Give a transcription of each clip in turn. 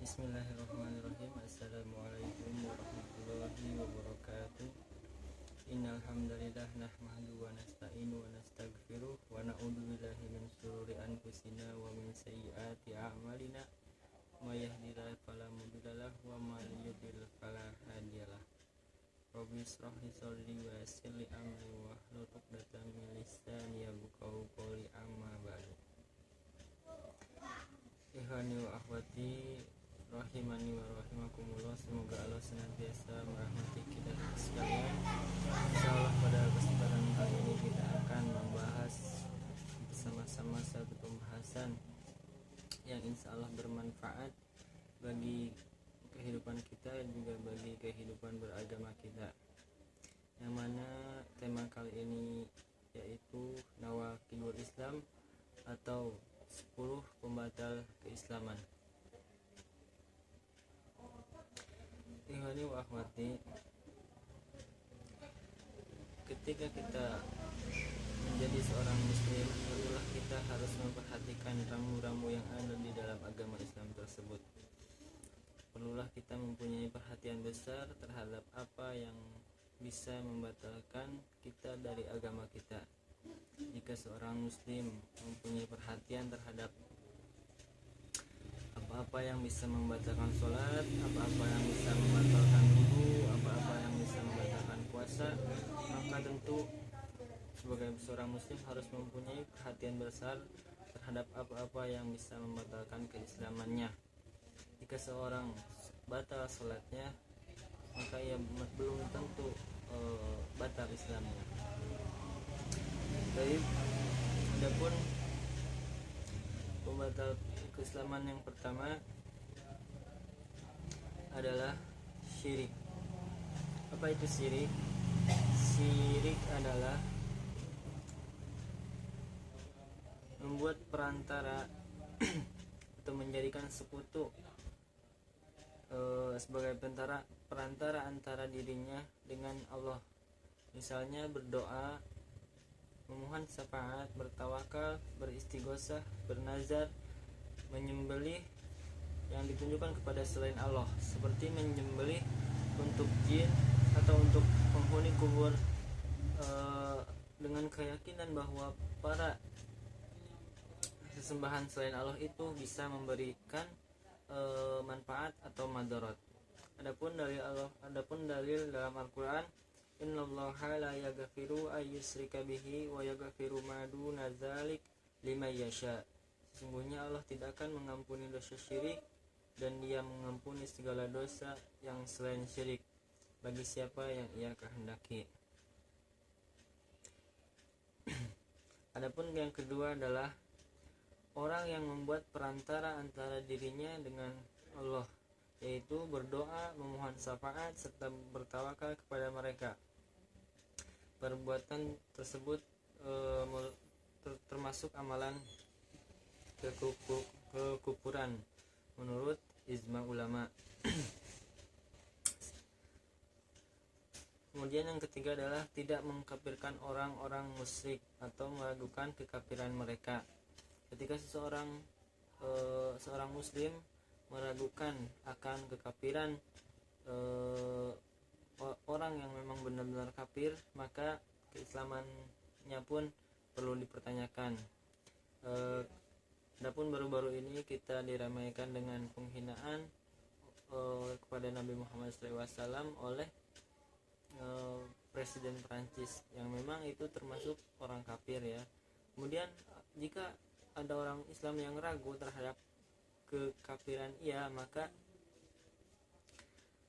Bismillahirrahmanirrahim. Assalamualaikum warahmatullahi wabarakatuh. Innal hamdalillah nahmaduhu wa nasta'inu wa nastaghfiruh wa na'udzu billahi min shururi anfusina wa min sayyiati a'malina. May yahdihillahu fala mudilla lahu wa may yudlil fala hadiyalah. Rabbi ishrah li sadri wa yassir li amri wahlul 'uqdatam min lisani yafqahu qawli, amma ba'du. Ikhwani wa akhwati rahimani wa rahimakumullah, semoga Allah senantiasa merahmati kita sekalian. Insyaallah pada kesempatan kali ini kita akan membahas bersama-sama satu pembahasan yang insyaallah bermanfaat bagi kehidupan kita dan juga bagi kehidupan beragama kita, yang mana tema kali ini yaitu Nawaqidul Islam atau 10 pembatal keislaman. Ikhwani wa akhwati, ketika kita menjadi seorang muslim, tentulah kita harus memperhatikan ramu-ramu yang ada di dalam agama Islam tersebut. Perlulah kita mempunyai perhatian besar terhadap apa yang bisa membatalkan kita dari agama kita. Jika seorang muslim mempunyai perhatian terhadap apa-apa yang bisa membatalkan sholat, apa-apa yang bisa membatalkan wudu, apa-apa yang bisa membatalkan puasa, maka tentu sebagai seorang muslim harus mempunyai perhatian besar terhadap apa-apa yang bisa membatalkan keislamannya. Jika seorang batal sholatnya, maka ia belum tentu batal Islamnya. Baik, adapun pembatal keislaman yang pertama adalah syirik. Apa itu syirik? Syirik adalah membuat perantara atau menjadikan sekutu sebagai perantara antara dirinya dengan Allah. Misalnya berdoa, memohon syafaat, bertawakal, beristighosah, bernazar, menyembelih yang ditunjukkan kepada selain Allah, seperti menyembelih untuk jin atau untuk penghuni kubur dengan keyakinan bahwa para sesembahan selain Allah itu bisa memberikan manfaat atau madarat. Adapun dalil dalam Al-Qur'an, innallaha la yaghfiru ay yushrika bihi wa yaghfiru ma duna dzalik liman yasha. Sesungguhnya Allah tidak akan mengampuni dosa syirik, dan Dia mengampuni segala dosa yang selain syirik bagi siapa yang Ia kehendaki. Adapun yang kedua adalah orang yang membuat perantara antara dirinya dengan Allah, yaitu berdoa, memohon syafaat, serta bertawakal kepada mereka. Perbuatan tersebut termasuk amalan kekufuran menurut ijma ulama. Kemudian yang ketiga adalah tidak mengkafirkan orang-orang musyrik atau meragukan kekafiran mereka. Ketika seorang muslim meragukan akan kekafiran orang yang memang benar-benar kafir, maka keislamannya pun perlu dipertanyakan. Adapun baru-baru ini kita diramaikan dengan penghinaan kepada Nabi Muhammad SAW oleh Presiden Prancis, yang memang itu termasuk orang kafir ya. Kemudian jika ada orang Islam yang ragu terhadap kekafiran ia, maka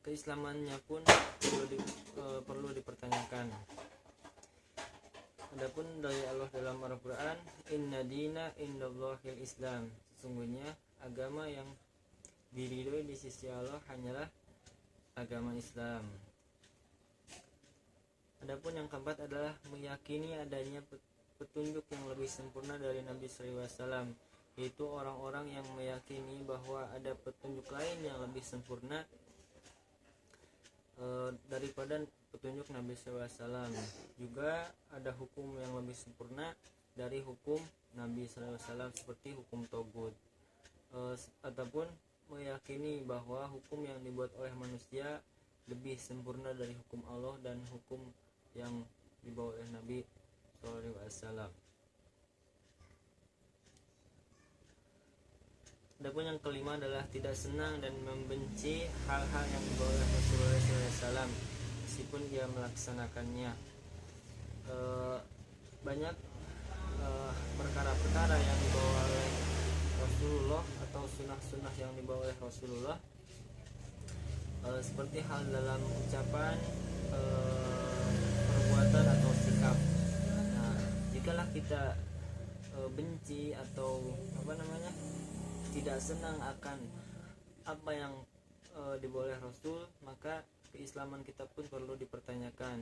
keislamannya pun perlu dipertanyakan. Adapun dari Allah dalam Al-Qur'an, inna dina indallahil Islam, sesungguhnya agama yang diridhoi di sisi Allah hanyalah agama Islam. Adapun yang keempat adalah meyakini adanya petunjuk yang lebih sempurna dari Nabi SAW, yaitu orang-orang yang meyakini bahwa ada petunjuk lain yang lebih sempurna daripada petunjuk Nabi SAW. Juga ada hukum yang lebih sempurna dari hukum Nabi SAW, seperti hukum togut. Ataupun meyakini bahwa hukum yang dibuat oleh manusia lebih sempurna dari hukum Allah dan hukum yang dibawa oleh Nabi SAW. Adapun yang kelima adalah tidak senang dan membenci hal-hal yang dibawa oleh Rasulullah SAW meskipun dia melaksanakannya. Banyak perkara-perkara yang dibawa oleh Rasulullah atau sunnah-sunnah yang dibawa oleh Rasulullah, seperti hal dalam ucapan, perbuatan atau sikap. Nah, jikalau kita benci atau tidak senang akan apa yang dibawa oleh Rasul, maka keislaman kita pun perlu dipertanyakan.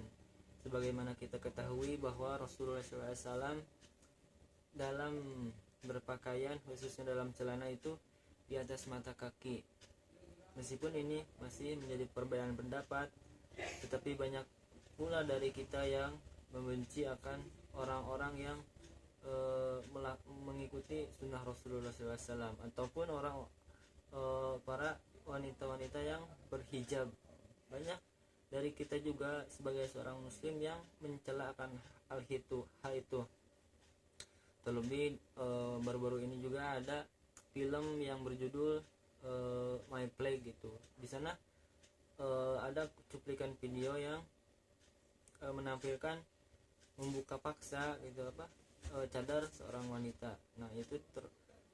Sebagaimana kita ketahui bahwa Rasulullah SAW dalam berpakaian, khususnya dalam celana itu di atas mata kaki. Meskipun ini masih menjadi perbedaan pendapat, tetapi banyak pula dari kita yang membenci akan orang-orang yang mengikuti sunnah Rasulullah SAW, ataupun para wanita-wanita yang berhijab. Banyak dari kita juga sebagai seorang muslim yang mencela akan hal itu. Terlebih baru-baru ini juga ada film yang berjudul My Play gitu. Di sana ada cuplikan video yang menampilkan membuka paksa gitu cadar seorang wanita. Nah, itu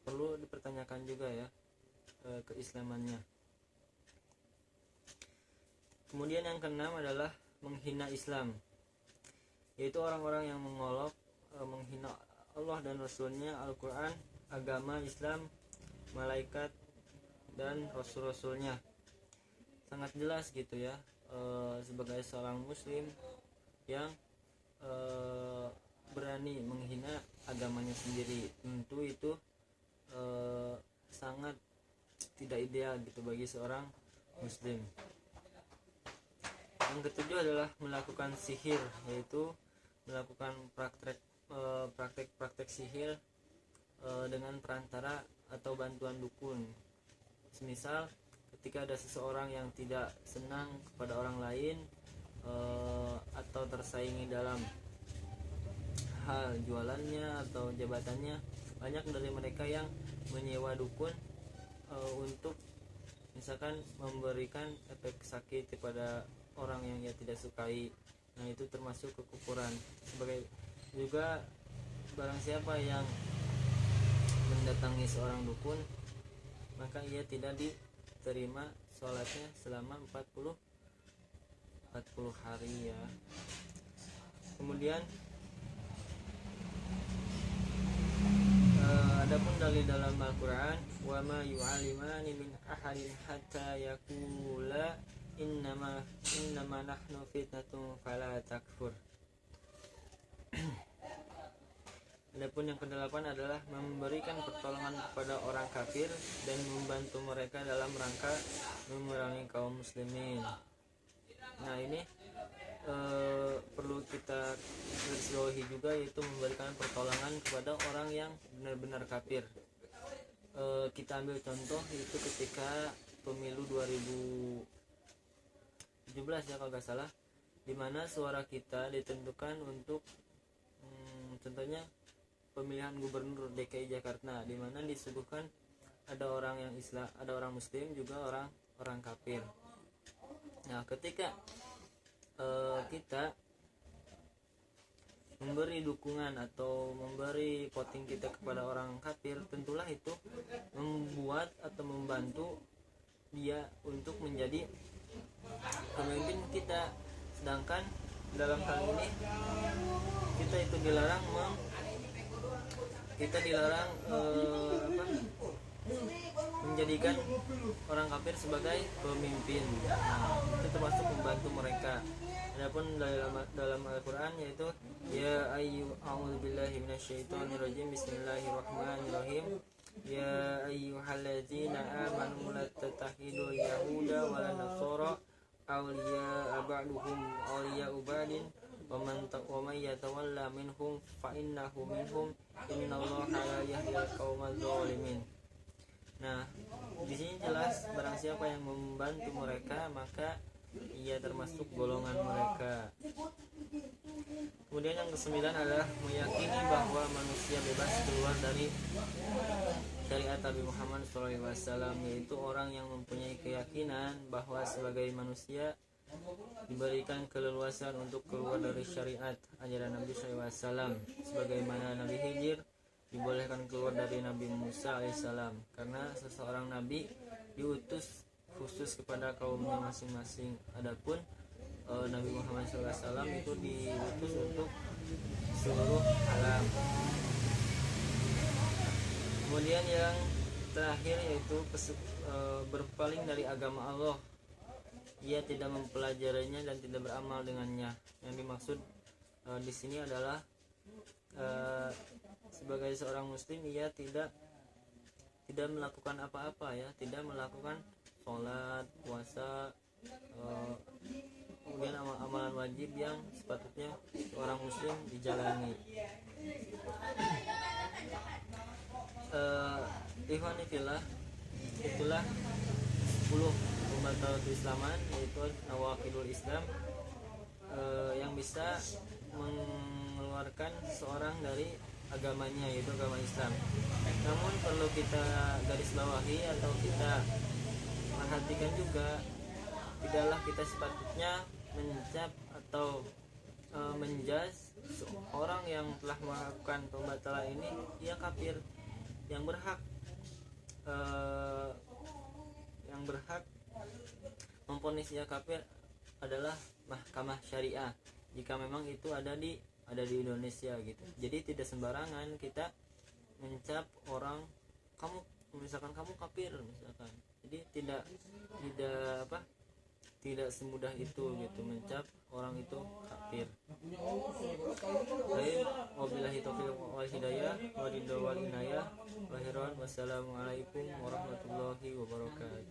perlu dipertanyakan juga ya keislamannya. Kemudian yang keenam adalah menghina Islam, yaitu orang-orang yang menghina Allah dan Rasulnya, Al-Quran, agama Islam, malaikat, dan Rasul-Rasulnya. Sangat jelas gitu ya, sebagai seorang muslim yang berani menghina agamanya sendiri, tentu itu sangat tidak ideal gitu bagi seorang muslim. Yang ketujuh adalah melakukan sihir, yaitu melakukan praktek sihir dengan perantara atau bantuan dukun. Semisal ketika ada seseorang yang tidak senang kepada orang lain atau tersaingi dalam hal jualannya atau jabatannya, banyak dari mereka yang menyewa dukun untuk misalkan memberikan efek sakit kepada orang yang ia tidak sukai. Nah, itu termasuk kekufuran. Sebagai juga barang siapa yang mendatangi seorang dukun, maka ia tidak diterima sholatnya selama 40 hari ya. Kemudian adapun dalil dalam Al-Quran, wa ma yu'alimani min ahadin hatta yaqula innama nahnu fitnatun fala takfur. Adapun yang kedelapan adalah memberikan pertolongan kepada orang kafir dan membantu mereka dalam rangka memerangi kaum muslimin. Nah, ini perlu kita garisbawahi juga, yaitu memberikan pertolongan kepada orang yang benar-benar kafir. Kita ambil contoh itu ketika pemilu 2017 ya kalau nggak salah, di mana suara kita ditentukan untuk contohnya pemilihan gubernur DKI Jakarta, di mana disuguhkan ada orang yang Islam, ada orang Muslim, juga orang kafir. Nah, ketika kita memberi dukungan atau memberi voting kita kepada orang kafir, tentulah itu membuat atau membantu dia untuk menjadi pemimpin kita. Sedangkan dalam hal ini kita itu dilarang menjadikan orang kafir sebagai pemimpin. Nah, itu termasuk membantu mereka. Adapun dalam Al-Quran yaitu ya a'udzubillahi minasyaitonirrajim, bismillahirrahmanirrahim, ya ayyuhalladzina amanu la tattakhidul yahuda wala nasara awliya ba'duhum awliya ba'din wa man yatawalla minhum fa innahu minhum innallaha la yahdil qaumadz zalimin. Nah, di sini jelas barang siapa yang membantu mereka maka ia termasuk golongan mereka. Kemudian yang kesembilan adalah meyakini bahwa manusia bebas keluar dari syariat Nabi Muhammad SAW, yaitu orang yang mempunyai keyakinan bahwa sebagai manusia diberikan keleluasan untuk keluar dari syariat ajaran Nabi SAW, sebagaimana Nabi Khidir dibolehkan keluar dari Nabi Musa alaihissalam, karena seseorang nabi diutus khusus kepada kaumnya masing-masing. Adapun Nabi Muhammad SAW itu diutus untuk seluruh alam. Kemudian yang terakhir yaitu berpaling dari agama Allah. Ia tidak mempelajarinya dan tidak beramal dengannya. Yang dimaksud di sini adalah sebagai seorang muslim ia tidak melakukan apa-apa ya, tidak melakukan sholat, puasa, kemudian amalan wajib yang sepatutnya seorang muslim dijalani. Ikhwani fillah, itulah 10 pembatal keislaman, yaitu nawaqidul Islam, yang bisa mengeluarkan seorang dari agamanya, yaitu agama Islam. Namun perlu kita garis bawahi atau kita perhatikan juga, tidaklah kita sepatutnya mencap atau menjudge orang yang telah melakukan pembatalan ini ia kafir. Yang berhak memvonis ia kafir adalah mahkamah syariah, jika memang itu ada di Indonesia gitu. Jadi tidak sembarangan kita mencap orang, kamu misalkan kamu kafir misalkan. Jadi tidak semudah itu gitu mencap orang itu kafir. Baik, wabillahi taufiq wal hidayah wa ridha wal inayah. Wassalamualaikum warahmatullahi wabarakatuh.